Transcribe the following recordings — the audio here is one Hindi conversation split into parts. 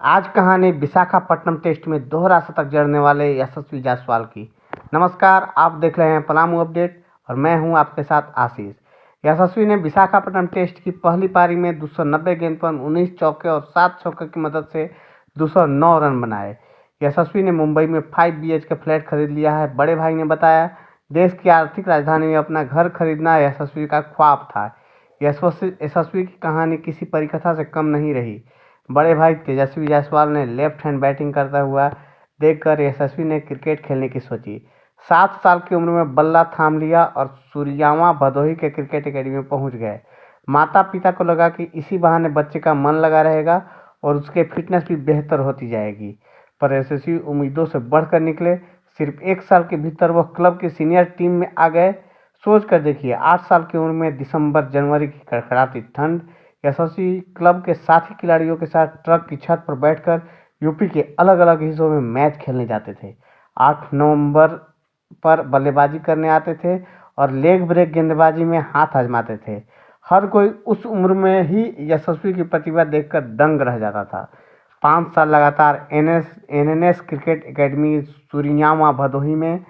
आज कहानी विशाखापट्टनम टेस्ट में दोहरा शतक जड़ने वाले यशस्वी जायसवाल की। नमस्कार, आप देख रहे हैं पलामू अपडेट और मैं हूं आपके साथ आशीष। यशस्वी ने विशाखापट्टनम टेस्ट की पहली पारी में 290 गेंद पर 19 चौके और 7 छक्के की मदद से 209 रन बनाए। यशस्वी ने मुंबई में 5 BHK फ्लैट खरीद लिया है। बड़े भाई ने बताया, देश की आर्थिक राजधानी में अपना घर खरीदना यशस्वी का ख्वाब था। यशस्वी की कहानी किसी परिकथा से कम नहीं रही। बड़े भाई तेजस्वी जायसवाल ने लेफ्ट हैंड बैटिंग करता हुआ देखकर यशस्वी ने क्रिकेट खेलने की सोची। 7 साल की उम्र में बल्ला थाम लिया और सूर्यावा भदोही के क्रिकेट एकेडमी में पहुंच गए। माता पिता को लगा कि इसी बहाने बच्चे का मन लगा रहेगा और उसके फिटनेस भी बेहतर होती जाएगी। पर यशस्वी उम्मीदों से बढ़कर निकले। सिर्फ 1 साल के भीतर वह क्लब की सीनियर टीम में आ गए। सोच कर देखिए, 8 साल की उम्र में दिसंबर जनवरी की कड़कड़ाती ठंड। यशस्वी क्लब के साथी खिलाड़ियों के साथ ट्रक की छत पर बैठकर यूपी के अलग अलग हिस्सों में मैच खेलने जाते थे। 8 नवंबर पर बल्लेबाजी करने आते थे और लेग ब्रेक गेंदबाजी में हाथ आजमाते थे। हर कोई उस उम्र में ही यशस्वी की प्रतिभा देखकर दंग रह जाता था। 5 साल लगातार एनएनएस क्रिकेट एकेडमी सूर्यावा भदोही में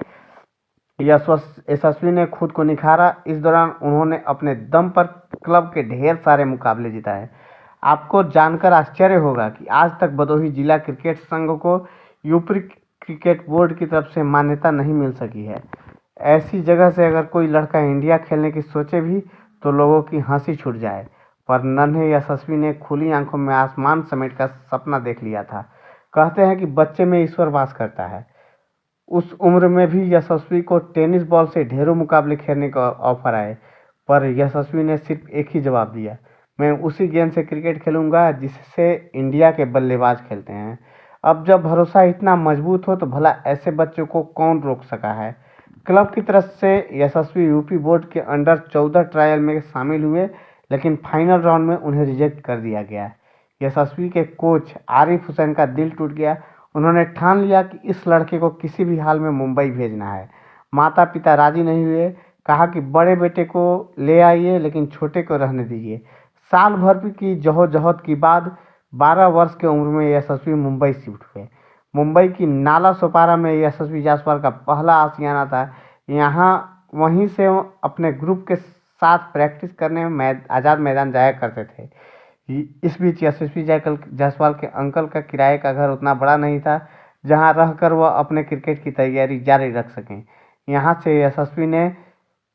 यशस्वी ने खुद को निखारा। इस दौरान उन्होंने अपने दम पर क्लब के ढेर सारे मुकाबले जिताए। आपको जानकर आश्चर्य होगा कि आज तक भदोही जिला क्रिकेट संघ को यूपी क्रिकेट बोर्ड की तरफ से मान्यता नहीं मिल सकी है। ऐसी जगह से अगर कोई लड़का इंडिया खेलने की सोचे भी तो लोगों की हंसी छूट जाए। पर नन्हे यशस्वी ने खुली आंखों में आसमान समेट का सपना देख लिया था। कहते हैं कि बच्चे में ईश्वर वास करता है। उस उम्र में भी यशस्वी को टेनिस बॉल से ढेरों मुकाबले खेलने का ऑफर आए, पर यशस्वी ने सिर्फ एक ही जवाब दिया, मैं उसी गेंद से क्रिकेट खेलूंगा जिससे इंडिया के बल्लेबाज खेलते हैं। अब जब भरोसा इतना मजबूत हो तो भला ऐसे बच्चों को कौन रोक सका है। क्लब की तरफ से यशस्वी यूपी बोर्ड के अंडर 14 ट्रायल में शामिल हुए, लेकिन फाइनल राउंड में उन्हें रिजेक्ट कर दिया गया। यशस्वी के कोच आरिफ हुसैन का दिल टूट गया। उन्होंने ठान लिया कि इस लड़के को किसी भी हाल में मुंबई भेजना है। माता पिता राजी नहीं हुए। कहा कि बड़े बेटे को ले आइए लेकिन छोटे को रहने दीजिए। साल भर की जहोजहद के बाद 12 वर्ष की उम्र में यशस्वी मुंबई शिफ्ट हुए। मुंबई की नाला सोपारा में यशस्वी जायसवाल का पहला आशियाना था। यहाँ वहीं से वो अपने ग्रुप के साथ प्रैक्टिस करने में आज़ाद मैदान जाया करते थे। इस बीच यशस्वी जायसवाल के अंकल का किराए का घर उतना बड़ा नहीं था जहां रहकर वह अपने क्रिकेट की तैयारी जारी रख सकें। यहां से यशस्वी ने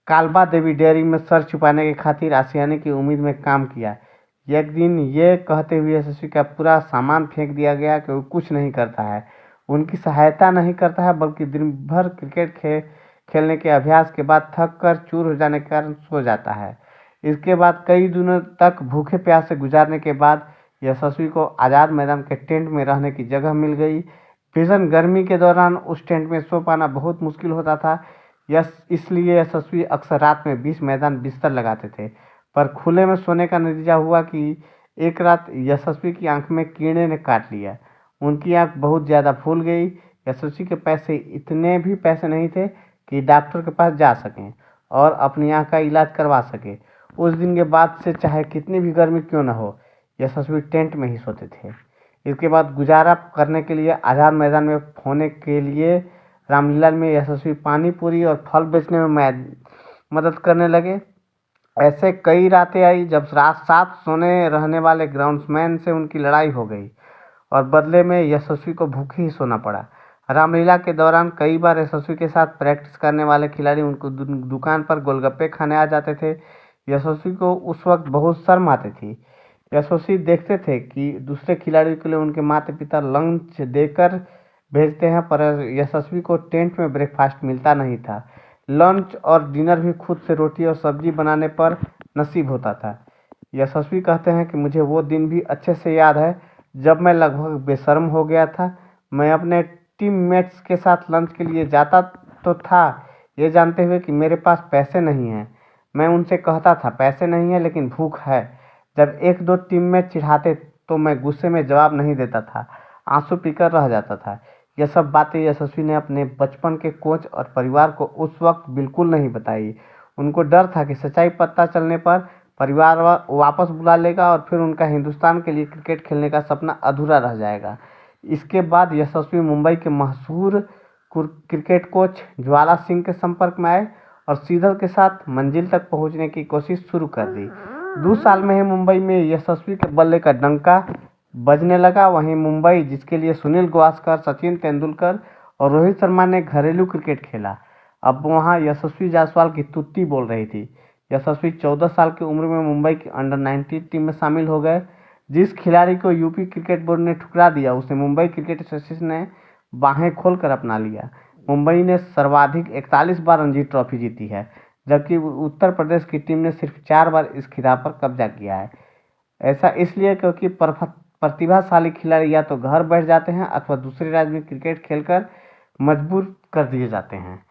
कालबा देवी डेयरी में सर छुपाने की खातिर आशियाने की उम्मीद में काम किया। एक दिन ये कहते हुए यशस्वी का पूरा सामान फेंक दिया गया कि वो कुछ नहीं करता है, उनकी सहायता नहीं करता है, बल्कि दिन भर क्रिकेट खेलने के अभ्यास के बाद थक कर चूर हो जाने के कारण सो जाता है। इसके बाद कई दिनों तक भूखे प्यासे गुजारने के बाद यशस्वी को आज़ाद मैदान के टेंट में रहने की जगह मिल गई। भीषण गर्मी के दौरान उस टेंट में सो पाना बहुत मुश्किल होता था। इसलिए यशस्वी अक्सर रात में 20 मैदान बिस्तर लगाते थे। पर खुले में सोने का नतीजा हुआ कि एक रात यशस्वी की आंख में कीड़े ने काट लिया। उनकी आंख बहुत ज़्यादा फूल गई। यशस्वी के पैसे इतने भी पैसे नहीं थे कि डॉक्टर के पास जा सकें और अपनी आंख का इलाज करवा सके। उस दिन के बाद से चाहे कितनी भी गर्मी क्यों न हो, यशस्वी टेंट में ही सोते थे। इसके बाद गुजारा करने के लिए आज़ाद मैदान में होने के लिए रामलीला में यशस्वी पानी पूरी और फल बेचने में मदद करने लगे। ऐसे कई रातें आई जब रात साथ सोने रहने वाले ग्राउंड्समैन से उनकी लड़ाई हो गई और बदले में यशस्वी को भूखे ही सोना पड़ा। रामलीला के दौरान कई बार यशस्वी के साथ प्रैक्टिस करने वाले खिलाड़ी उनको दुकान पर गोलगप्पे खाने आ जाते थे। यशस्वी को उस वक्त बहुत शर्म आती थी। यशस्वी देखते थे कि दूसरे खिलाड़ियों के लिए उनके माता पिता लंच देकर भेजते हैं, पर यशस्वी को टेंट में ब्रेकफास्ट मिलता नहीं था। लंच और डिनर भी खुद से रोटी और सब्जी बनाने पर नसीब होता था। यशस्वी कहते हैं कि मुझे वो दिन भी अच्छे से याद है जब मैं लगभग बेशर्म हो गया था। मैं अपने टीममेट्स के साथ लंच के लिए जाता तो था, ये जानते हुए कि मेरे पास पैसे नहीं हैं। मैं उनसे कहता था पैसे नहीं है लेकिन भूख है। जब एक दो टीममेट चिढ़ाते तो मैं गुस्से में जवाब नहीं देता था, आंसू पीकर रह जाता था। यह सब बातें यशस्वी ने अपने बचपन के कोच और परिवार को उस वक्त बिल्कुल नहीं बताई। उनको डर था कि सच्चाई पता चलने पर परिवार वापस बुला लेगा और फिर उनका हिंदुस्तान के लिए क्रिकेट खेलने का सपना अधूरा रह जाएगा। इसके बाद यशस्वी मुंबई के मशहूर क्रिकेट कोच ज्वाला सिंह के संपर्क में आए और सीधर के साथ मंजिल तक पहुंचने की कोशिश शुरू कर दी। 2 साल में ही मुंबई में यशस्वी के बल्ले का डंका बजने लगा। वहीं मुंबई, जिसके लिए सुनील गावस्कर, सचिन तेंदुलकर और रोहित शर्मा ने घरेलू क्रिकेट खेला, अब वहां यशस्वी जायसवाल की तुत्ती बोल रही थी। यशस्वी 14 साल की उम्र में मुंबई की अंडर-19 टीम में शामिल हो गए। जिस खिलाड़ी को यूपी क्रिकेट बोर्ड ने ठुकरा दिया, उसे मुंबई क्रिकेट एसोसिएशन ने बाहें खोलकर अपना लिया। मुंबई ने सर्वाधिक 41 बार रणजी ट्रॉफी जीती है, जबकि उत्तर प्रदेश की टीम ने सिर्फ 4 बार इस खिताब पर कब्जा किया है। ऐसा इसलिए क्योंकि प्रतिभाशाली खिलाड़ी या तो घर बैठ जाते हैं अथवा दूसरे राज्य में क्रिकेट खेलकर मजबूर कर दिए जाते हैं।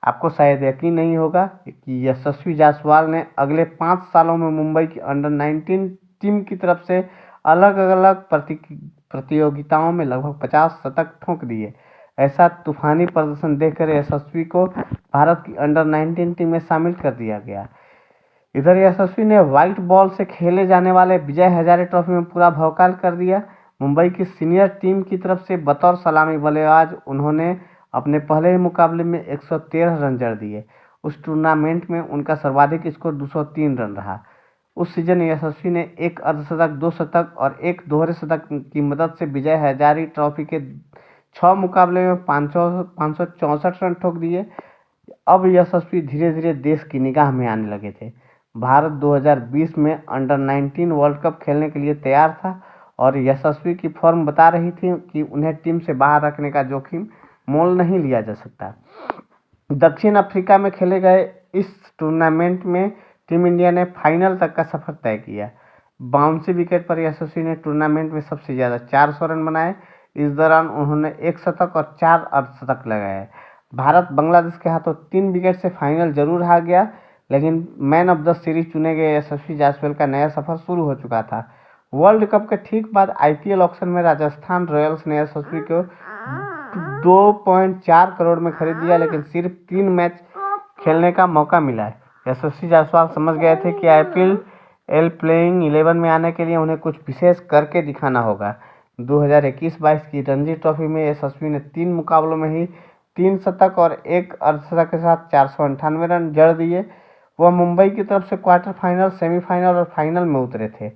आपको शायद यकीन नहीं होगा कि यशस्वी जायसवाल ने अगले 5 सालों में मुंबई की अंडर-19 टीम की तरफ से अलग अलग प्रतियोगिताओं में लगभग 50 शतक ठोक दिए। ऐसा तूफानी प्रदर्शन देखकर यशस्वी को भारत की अंडर-19 टीम में शामिल कर दिया गया। इधर यशस्वी ने व्हाइट बॉल से खेले जाने वाले विजय हजारे ट्रॉफी में पूरा भौकाल कर दिया। मुंबई की सीनियर टीम की तरफ से बतौर सलामी बल्लेबाज उन्होंने अपने पहले ही मुकाबले में 113 रन जड़ दिए। उस टूर्नामेंट में उनका सर्वाधिक स्कोर 203 रन रहा। उस सीजन यशस्वी ने एक अर्धशतक, 2 शतक और एक दोहरे शतक की मदद से विजय हजारे ट्रॉफी के 6 मुकाबले में 564 रन ठोक दिए। अब यशस्वी धीरे धीरे देश की निगाह में आने लगे थे। भारत 2020 में अंडर-19 वर्ल्ड कप खेलने के लिए तैयार था और यशस्वी की फॉर्म बता रही थी कि उन्हें टीम से बाहर रखने का जोखिम मोल नहीं लिया जा सकता। दक्षिण अफ्रीका में खेले गए इस टूर्नामेंट में टीम इंडिया ने फाइनल तक का सफर तय किया। बाउंसी विकेट पर यशस्वी ने टूर्नामेंट में सबसे ज़्यादा 400 रन बनाए। इस दौरान उन्होंने 1 शतक और 4 अर्धशतक लगाए। भारत बांग्लादेश के हाथों 3 विकेट से फाइनल जरूर हार गया, लेकिन मैन ऑफ द सीरीज चुने गए यशस्वी जायसवाल का नया सफर शुरू हो चुका था। वर्ल्ड कप के ठीक बाद आईपीएल ऑक्शन में राजस्थान रॉयल्स ने यशस्वी को 2.4 करोड़ में खरीद लिया, लेकिन सिर्फ 3 मैच खेलने का मौका मिला है। यशस्वी जायसवाल समझ गए थे कि आईपीएल प्लेइंग 11 में आने के लिए उन्हें कुछ विशेष करके दिखाना होगा। 2021-22 की रणजी ट्रॉफी में यशस्वी ने 3 मुकाबलों में ही 3 शतक और 1 अर्धशतक के साथ 498 रन जड़ दिए। वह मुंबई की तरफ से क्वार्टर फाइनल, सेमीफाइनल और फाइनल में उतरे थे।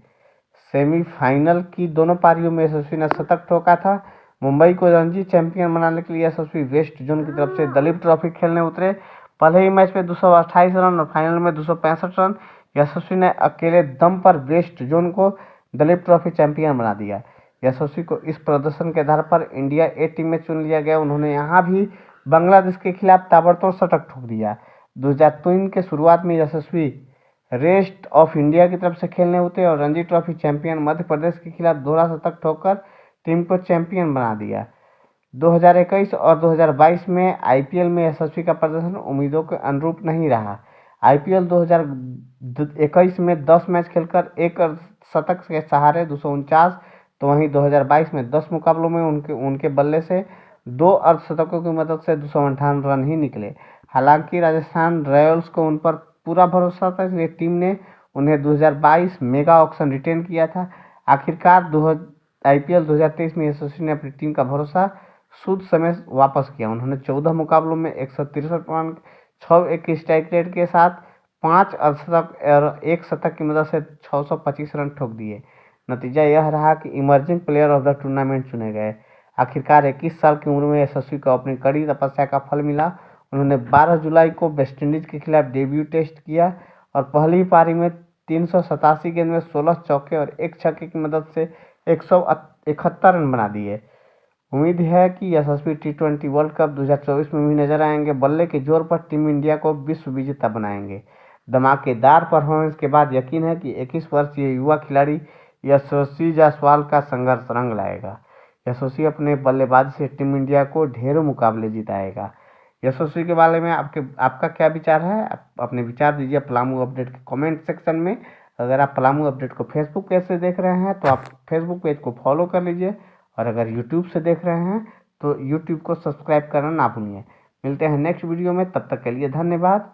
सेमीफाइनल की दोनों पारियों में यशस्वी ने शतक ठोका था। मुंबई को रणजी चैंपियन बनाने के लिए यशस्वी वेस्ट जोन की तरफ से दलीप ट्रॉफी खेलने उतरे। पहले ही मैच में 228 रन और फाइनल में 265 रन। यशस्वी ने अकेले दम पर वेस्ट जोन को दलीप ट्रॉफी चैंपियन बना दिया। यशस्वी को इस प्रदर्शन के आधार पर इंडिया ए टीम में चुन लिया गया। उन्होंने यहाँ भी बांग्लादेश के खिलाफ ताबड़तोड़ शतक ठोक दिया। 2003 के शुरुआत में यशस्वी रेस्ट ऑफ इंडिया की तरफ से खेलने उतरे और रणजी ट्रॉफी चैंपियन मध्य प्रदेश के खिलाफ दोहरा शतक ठोककर टीम को चैंपियन बना दिया। 2021 और 2022 में आईपीएल में यशस्वी का प्रदर्शन उम्मीदों के अनुरूप नहीं रहा। आईपीएल 2021 में 10 मैच खेलकर 1 शतक के सहारे 249, तो वहीं 2022 में 10 मुकाबलों में उनके बल्ले से 2 अर्धशतकों की मदद से 258 रन ही निकले। हालांकि राजस्थान रॉयल्स को उन पर पूरा भरोसा था, इसलिए टीम ने उन्हें 2022 मेगा ऑक्शन रिटेन किया था। आखिरकार आईपीएल 2023 में यशस्वी ने अपनी टीम का भरोसा सूद समेत वापस किया। उन्होंने 14 मुकाबलों में 163 रन, 6 की स्ट्राइक रेट के साथ 5 अर्धशतक और 1 शतक की मदद से 625 रन ठोक दिए। नतीजा यह रहा कि emerging player of the tournament चुने गए। आखिरकार 21 साल की उम्र में यशस्वी को अपनी कड़ी तपस्या का फल मिला। उन्होंने 12 जुलाई को वेस्टइंडीज के खिलाफ डेब्यू टेस्ट किया और पहली पारी में 387 गेंद में 16 चौके और 1 छक्के की मदद से 171 रन बना दिए। उम्मीद है कि यशस्वी टी20 वर्ल्ड कप 2024 में भी नजर आएंगे। बल्ले के जोर पर टीम इंडिया को विश्व विजेता बनाएंगे। धमाकेदार परफॉर्मेंस के बाद यकीन है कि 21 वर्षीय युवा खिलाड़ी यशस्वी जायसवाल का संघर्ष रंग लाएगा। यशस्वी अपने बल्लेबाजी से टीम इंडिया को ढेरों मुकाबले जिताएगा। यशस्वी के बारे में आपका क्या विचार है? आप अपने विचार दीजिए पलामू अपडेट के कमेंट सेक्शन में। अगर आप पलामू अपडेट को फेसबुक पेज से देख रहे हैं तो आप फेसबुक पेज को फॉलो कर लीजिए, और अगर यूट्यूब से देख रहे हैं तो यूट्यूब को सब्सक्राइब करना ना भूलिए। मिलते हैं नेक्स्ट वीडियो में, तब तक के लिए धन्यवाद।